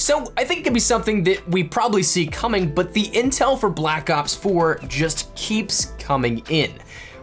So I think it could be something that we probably see coming, but the intel for Black Ops 4 just keeps coming in.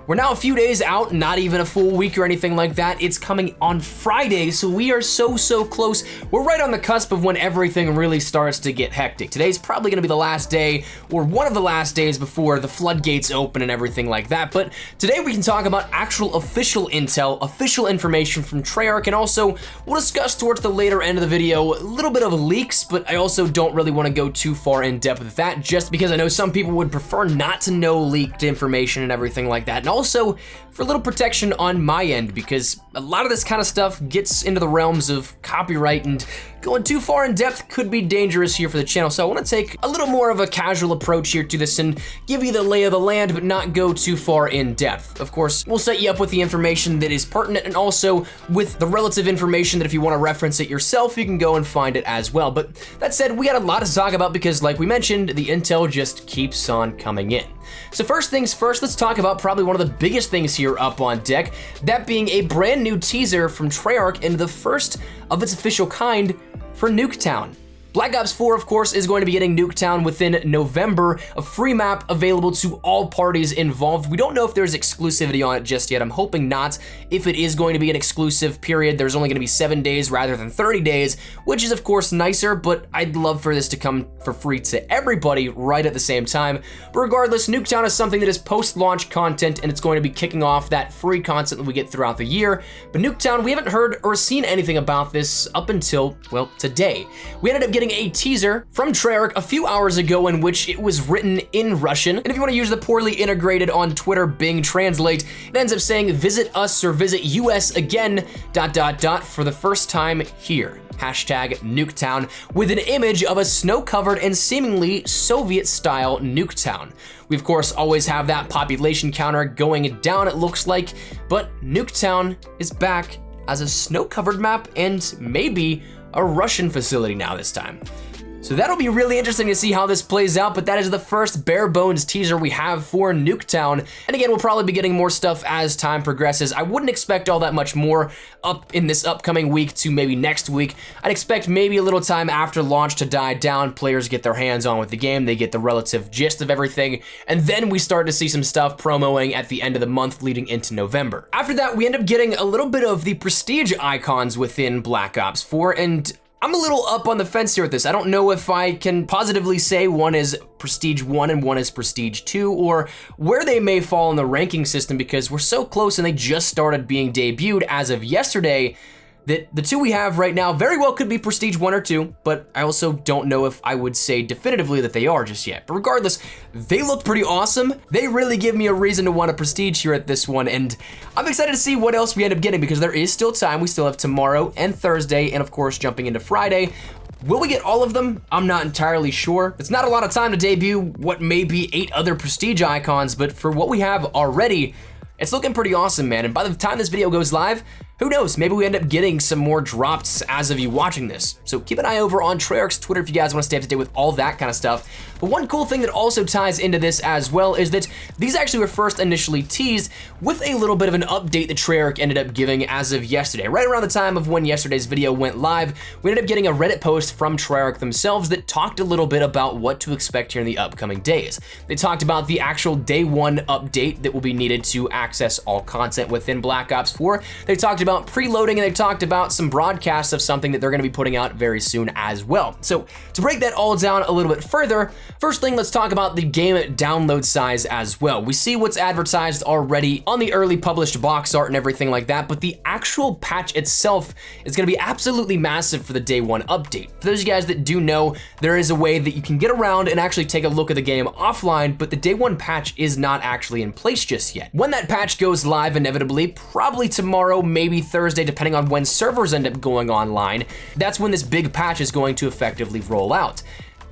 We're now a few days out, not even a full week or anything like that. It's coming on Friday, so we are so close. We're right on the cusp of when everything really starts to get hectic. Today's probably gonna be the last day, or one of the last days before the floodgates open and everything like that. But today we can talk about actual official intel, official information from Treyarch, and also we'll discuss towards the later end of the video a little bit of leaks, but I also don't really wanna go too far in depth with that, just because I know some people would prefer not to know leaked information and everything like that. And also for a little protection on my end, because a lot of this kind of stuff gets into the realms of copyright, and going too far in depth could be dangerous here for the channel. So I want to take a little more of a casual approach here to this and give you the lay of the land, but not go too far in depth. Of course, we'll set you up with the information that is pertinent, and also with the relative information that if you want to reference it yourself, you can go and find it as well. But that said, we got a lot to talk about because, like we mentioned, the intel just keeps on coming in. So first things first, let's talk about probably one of the biggest things here up on deck, that being a brand new teaser from Treyarch and the first of its official kind for Nuketown. Black Ops 4, of course, is going to be getting Nuketown within November, a free map available to all parties involved. We don't know if there's exclusivity on it just yet. I'm hoping not. If it is going to be an exclusive period, there's only going to be 7 days rather than 30 days, which is of course nicer, but I'd love for this to come for free to everybody right at the same time. But regardless, Nuketown is something that is post-launch content, and it's going to be kicking off that free content that we get throughout the year. But Nuketown, we haven't heard or seen anything about this up until, well, today. We ended up getting a teaser from Treyarch a few hours ago in which it was written in Russian. And if you want to use the poorly integrated on Twitter Bing Translate, it ends up saying visit us or visit US again, ... for the first time here. Hashtag Nuketown, with an image of a snow-covered and seemingly Soviet-style Nuketown. We of course always have that population counter going down, it looks like, but Nuketown is back as a snow-covered map and maybe a Russian facility now this time. So that'll be really interesting to see how this plays out, but that is the first bare bones teaser we have for Nuketown. And again, we'll probably be getting more stuff as time progresses. I wouldn't expect all that much more up in this upcoming week to maybe next week. I'd expect maybe a little time after launch to die down, players get their hands on with the game, they get the relative gist of everything, and then we start to see some stuff promoing at the end of the month leading into November. After that, we end up getting a little bit of the prestige icons within Black Ops 4, and I'm a little up on the fence here with this. I don't know if I can positively say one is Prestige 1 and one is Prestige 2, or where they may fall in the ranking system, because we're so close and they just started being debuted as of yesterday, that the two we have right now very well could be Prestige 1 or 2, but I also don't know if I would say definitively that they are just yet. But regardless, they look pretty awesome. They really give me a reason to want a Prestige here at this one, and I'm excited to see what else we end up getting, because there is still time. We still have tomorrow and Thursday, and of course jumping into Friday. Will we get all of them? I'm not entirely sure. It's not a lot of time to debut what may be 8 other Prestige icons, but for what we have already, it's looking pretty awesome, man. And by the time this video goes live, who knows, maybe we end up getting some more drops as of you watching this. So keep an eye over on Treyarch's Twitter if you guys want to stay up to date with all that kind of stuff. But one cool thing that also ties into this as well is that these actually were first initially teased with a little bit of an update that Treyarch ended up giving as of yesterday. Right around the time of when yesterday's video went live, we ended up getting a Reddit post from Treyarch themselves that talked a little bit about what to expect here in the upcoming days. They talked about the actual day 1 update that will be needed to access all content within Black Ops 4. They talked about preloading, and they talked about some broadcasts of something that they're going to be putting out very soon as well. So to break that all down a little bit further, first thing, let's talk about the game download size as well. We see what's advertised already on the early published box art and everything like that, but the actual patch itself is going to be absolutely massive for the day 1 update. For those of you guys that do know, there is a way that you can get around and actually take a look at the game offline, but the day 1 patch is not actually in place just yet. When that patch goes live, inevitably, probably tomorrow, maybe Thursday, depending on when servers end up going online, that's when this big patch is going to effectively roll out.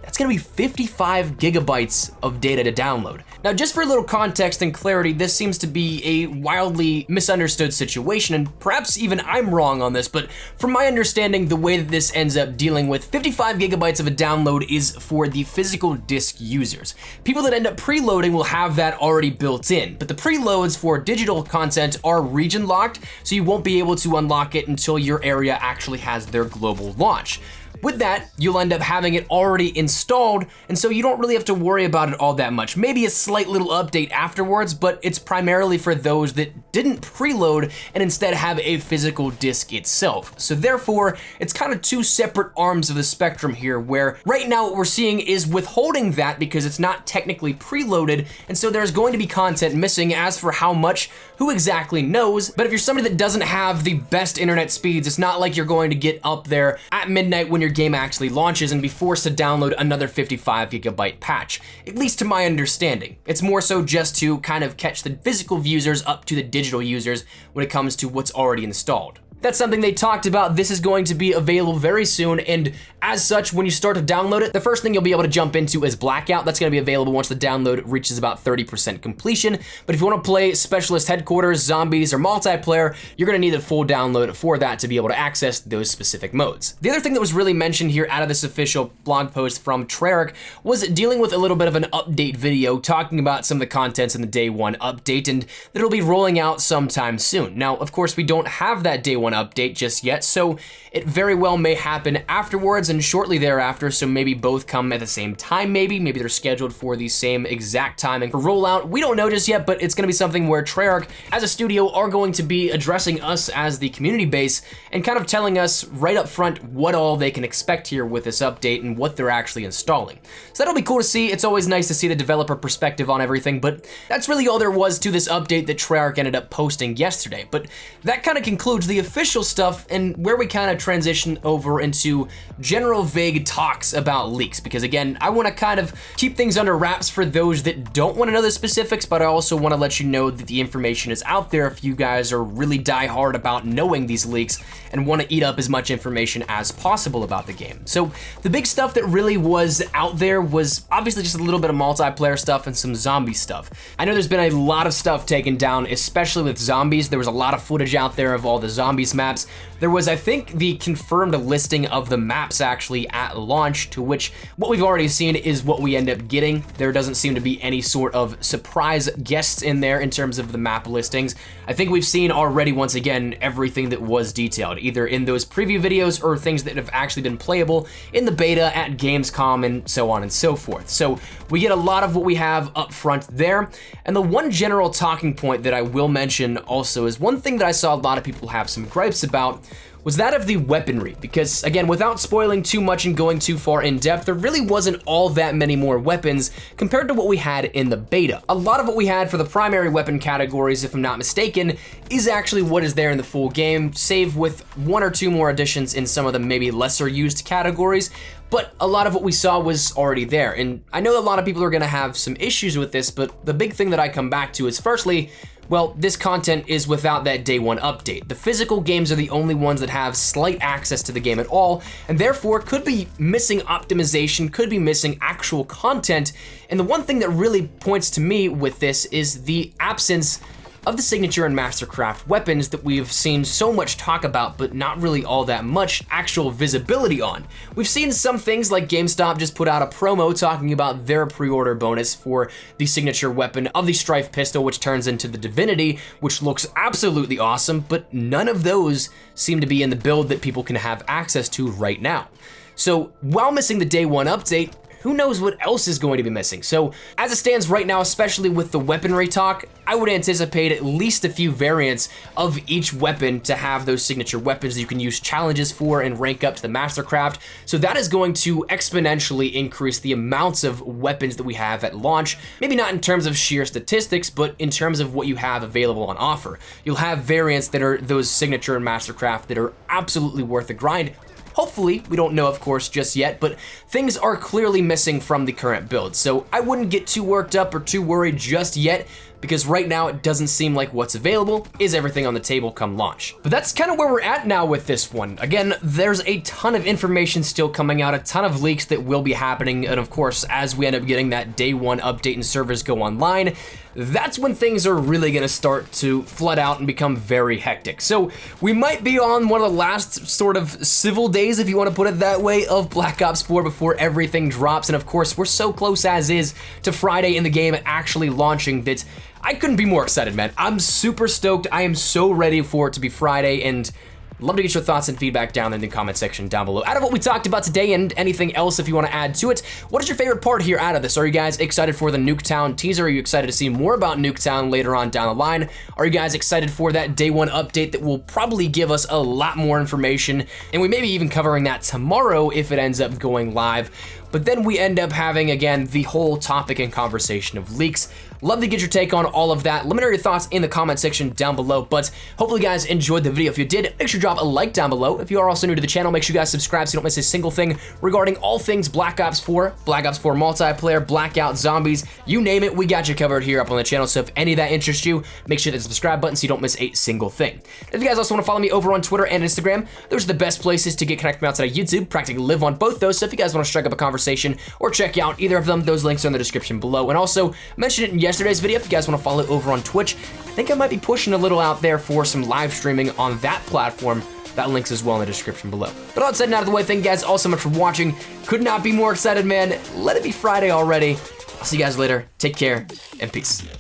That's gonna be 55 gigabytes of data to download. Now, just for a little context and clarity, this seems to be a wildly misunderstood situation, and perhaps even I'm wrong on this, but from my understanding, the way that this ends up dealing with 55 gigabytes of a download is for the physical disk users. People that end up preloading will have that already built in, but the preloads for digital content are region locked, so you won't be able to unlock it until your area actually has their global launch. With that, you'll end up having it already installed, and so you don't really have to worry about it all that much. Maybe a slight little update afterwards, but it's primarily for those that didn't preload and instead have a physical disc itself. So therefore, it's kind of two separate arms of the spectrum here, where right now what we're seeing is withholding that because it's not technically preloaded, and so there's going to be content missing. As for how much, who exactly knows? But if you're somebody that doesn't have the best internet speeds, it's not like you're going to get up there at midnight when your game actually launches and be forced to download another 55 gigabyte patch, at least to my understanding. It's more so just to kind of catch the physical users up to the digital users when it comes to what's already installed. That's something they talked about. This is going to be available very soon, and as such, when you start to download it, the first thing you'll be able to jump into is Blackout. That's gonna be available once the download reaches about 30% completion. But if you wanna play Specialist Headquarters, Zombies, or multiplayer, you're gonna need a full download for that to be able to access those specific modes. The other thing that was really mentioned here out of this official blog post from Treyarch was dealing with a little bit of an update video talking about some of the contents in the Day 1 update, and that'll be rolling out sometime soon. Now, of course, we don't have that Day 1 update just yet, so it very well may happen afterwards and shortly thereafter, so maybe both come at the same time. Maybe they're scheduled for the same exact timing for rollout. We don't know just yet, but it's gonna be something where Treyarch as a studio are going to be addressing us as the community base and kind of telling us right up front what all they can expect here with this update and what they're actually installing. So that'll be cool to see. It's always nice to see the developer perspective on everything, but that's really all there was to this update that Treyarch ended up posting yesterday. But that kind of concludes the official stuff and where we kind of transition over into general vague talks about leaks, because again, I want to kind of keep things under wraps for those that don't want to know the specifics, but I also want to let you know that the information is out there if you guys are really die hard about knowing these leaks and want to eat up as much information as possible about the game. So the big stuff that really was out there was obviously just a little bit of multiplayer stuff and some zombie stuff. I know there's been a lot of stuff taken down, especially with zombies. There was a lot of footage out there of all the zombies maps. There was, I think, the confirmed listing of the maps actually at launch, to which what we've already seen is what we end up getting. There doesn't seem to be any sort of surprise guests in there in terms of the map listings. I think we've seen already, once again, everything that was detailed, either in those preview videos or things that have actually been playable in the beta at Gamescom and so on and so forth. So we get a lot of what we have up front there. And the one general talking point that I will mention also is one thing that I saw a lot of people have some gripes about was that of the weaponry, because again, without spoiling too much and going too far in depth, there really wasn't all that many more weapons compared to what we had in the beta. A lot of what we had for the primary weapon categories, if I'm not mistaken, is actually what is there in the full game, save with one or two more additions in some of the maybe lesser used categories. But a lot of what we saw was already there. And I know a lot of people are gonna have some issues with this, but the big thing that I come back to is firstly, well, this content is without that Day 1 update. The physical games are the only ones that have slight access to the game at all, and therefore could be missing optimization, could be missing actual content. And the one thing that really points to me with this is the absence of the signature and Mastercraft weapons that we've seen so much talk about, but not really all that much actual visibility on. We've seen some things like GameStop just put out a promo talking about their pre-order bonus for the signature weapon of the Strife pistol, which turns into the Divinity, which looks absolutely awesome, but none of those seem to be in the build that people can have access to right now. So while missing the Day 1 update, who knows what else is going to be missing? So as it stands right now, especially with the weaponry talk, I would anticipate at least a few variants of each weapon to have those signature weapons that you can use challenges for and rank up to the Mastercraft. So that is going to exponentially increase the amounts of weapons that we have at launch. Maybe not in terms of sheer statistics, but in terms of what you have available on offer. You'll have variants that are those signature and Mastercraft that are absolutely worth the grind. Hopefully, we don't know, of course, just yet, but things are clearly missing from the current build. So I wouldn't get too worked up or too worried just yet, because right now it doesn't seem like what's available is everything on the table come launch. But that's kind of where we're at now with this one. Again, there's a ton of information still coming out, a ton of leaks that will be happening, and of course, as we end up getting that Day 1 update and servers go online, that's when things are really gonna start to flood out and become very hectic. So we might be on one of the last sort of civil days, if you wanna put it that way, of Black Ops 4 before everything drops. And of course, we're so close as is to Friday in the game actually launching that I couldn't be more excited, man. I'm super stoked. I am so ready for it to be Friday, and Love to get your thoughts and feedback down in the comment section down below. Out of what we talked about today and anything else if you want to add to it, what is your favorite part here out of this? Are you guys excited for the Nuketown teaser? Are you excited to see more about Nuketown later on down the line? Are you guys excited for that day one update that will probably give us a lot more information? And we may be even covering that tomorrow if it ends up going live. But then we end up having, again, the whole topic and conversation of leaks. Love to get your take on all of that. Let me know your thoughts in the comment section down below. But hopefully you guys enjoyed the video. If you did, make sure to drop a like down below. If you are also new to the channel, make sure you guys subscribe so you don't miss a single thing regarding all things Black Ops 4, Black Ops 4 multiplayer, Blackout, zombies, you name it, we got you covered here up on the channel. So if any of that interests you, make sure to hit the subscribe button so you don't miss a single thing. If you guys also want to follow me over on Twitter and Instagram, those are the best places to get connected outside of YouTube. Practically live on both those. So if you guys want to strike up a conversation or check out either of them, those links are in the description below. And also mention it in yesterday's video if you guys want to follow over on Twitch. I think I might be pushing a little out there for some live streaming on that platform. That link's as well in the description below. But all that said and out of the way, thank you guys all so much for watching. Could not be more excited, man. Let it be Friday already. I'll see you guys later. Take care and peace.